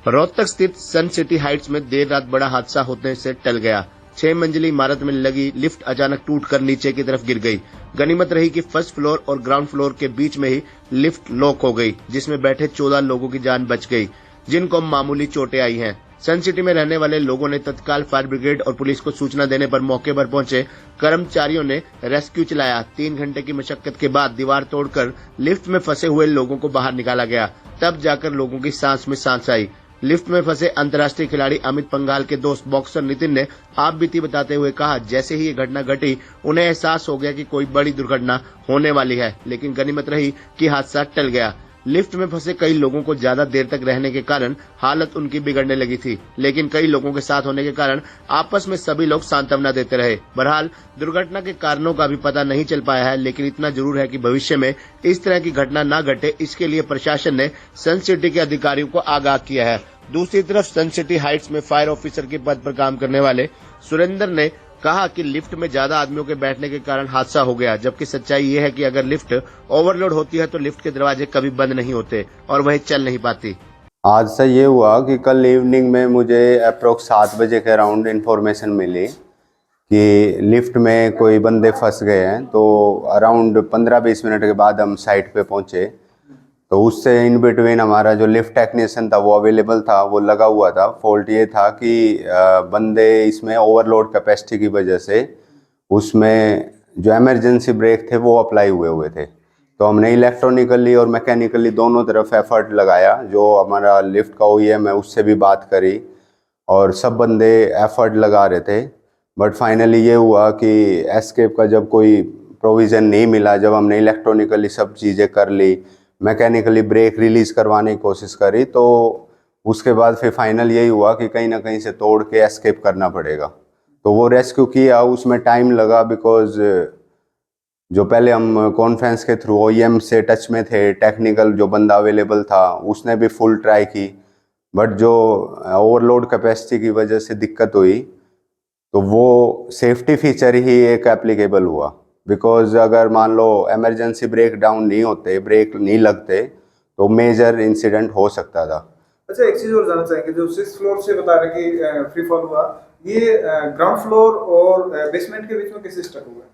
रोहतक स्थित सन city Heights में देर रात बड़ा हादसा होने से टल गया। 6 मंजिली इमारत में लगी लिफ्ट अचानक टूटकर नीचे की तरफ गिर गई। गनीमत रही कि फर्स्ट फ्लोर और ग्राउंड फ्लोर के बीच में ही लिफ्ट लॉक हो गई, जिसमें बैठे 14 लोगों की जान बच गई, जिनको मामूली चोटें आई हैं। सन सिटी में रहने वाले लोगों ने तत्काल फायर ब्रिगेड और पुलिस को सूचना देने पर मौके पर पहुंचे कर्मचारियों ने रेस्क्यू चलाया। 3 घंटे की मशक्कत के बाद दीवार तोड़कर लिफ्ट में फंसे हुए लोगों को बाहर निकाला गया। तब जाकर लोगों की सांस में सांस आई। लिफ्ट में फंसे अंतर्राष्ट्रीय खिलाड़ी अमित पंघाल के दोस्त बॉक्सर नितिन ने आप बीती बताते हुए कहा, जैसे ही ये घटना घटी उन्हें एहसास हो गया कि कोई बड़ी दुर्घटना होने वाली है, लेकिन गनीमत रही कि हादसा टल गया। लिफ्ट में फंसे कई लोगों को ज्यादा देर तक रहने के कारण हालत उनकी बिगड़ने लगी थी, लेकिन कई लोगों के साथ होने के कारण आपस में सभी लोग सांत्वना देते रहे। बहरहाल दुर्घटना के कारणों का भी पता नहीं चल पाया है, लेकिन इतना जरूर है कि भविष्य में इस तरह की घटना न घटे, इसके लिए प्रशासन ने सन सिटी के अधिकारियों को आगाह किया है। दूसरी तरफ सन सिटी हाइट्स में फायर ऑफिसर के पद पर काम करने वाले सुरेंद्र ने कहा कि लिफ्ट में ज्यादा आदमियों के बैठने के कारण हादसा हो गया, जबकि सच्चाई ये है कि अगर लिफ्ट ओवरलोड होती है तो लिफ्ट के दरवाजे कभी बंद नहीं होते और वह चल नहीं पाती। आज से ये हुआ कि कल इवनिंग में मुझे अप्रोक्स 7 बजे के अराउंड इन्फॉर्मेशन मिली कि लिफ्ट में कोई बंदे फंस गए हैं। तो अराउंड 15-20 मिनट के बाद हम साइट पे पहुंचे, तो उससे इन बिटवीन हमारा जो लिफ्ट टेक्नीशियन था वो अवेलेबल था, वो लगा हुआ था। फॉल्ट ये था कि बंदे इसमें ओवरलोड कैपेसिटी की वजह से उसमें जो इमरजेंसी ब्रेक थे वो अप्लाई हुए थे। तो हमने इलेक्ट्रॉनिकली और मैकेनिकली दोनों तरफ एफर्ट लगाया। जो हमारा लिफ्ट का OEM है उससे भी बात करी और सब बंदे एफर्ट लगा रहे थे। बट फाइनली ये हुआ कि एस्केप का जब कोई प्रोविज़न नहीं मिला, जब हमने इलेक्ट्रॉनिकली सब चीज़ें कर ली, मैकेनिकली ब्रेक रिलीज़ करवाने की कोशिश करी, तो उसके बाद फिर फाइनल यही हुआ कि कहीं ना कहीं से तोड़ के एस्केप करना पड़ेगा। तो वो रेस्क्यू किया, उसमें टाइम लगा बिकॉज जो पहले हम कॉन्फ्रेंस के थ्रू OEM से टच में थे, टेक्निकल जो बंदा अवेलेबल था उसने भी फुल ट्राई की, बट जो ओवरलोड कैपेसिटी की वजह से दिक्कत हुई तो वो सेफ्टी फीचर ही एक एप्लीकेबल हुआ। बिकॉज अगर मान लो इमरजेंसी ब्रेक डाउन नहीं होते, ब्रेक नहीं लगते, तो मेजर इंसिडेंट हो सकता था। अच्छा, एक चीज़ और जानना चाहेंगे, जो 6th फ्लोर से बता रहे कि फ्री फॉल हुआ, ये ग्राउंड फ्लोर और बेसमेंट के बीच में कैसे स्टक हुआ?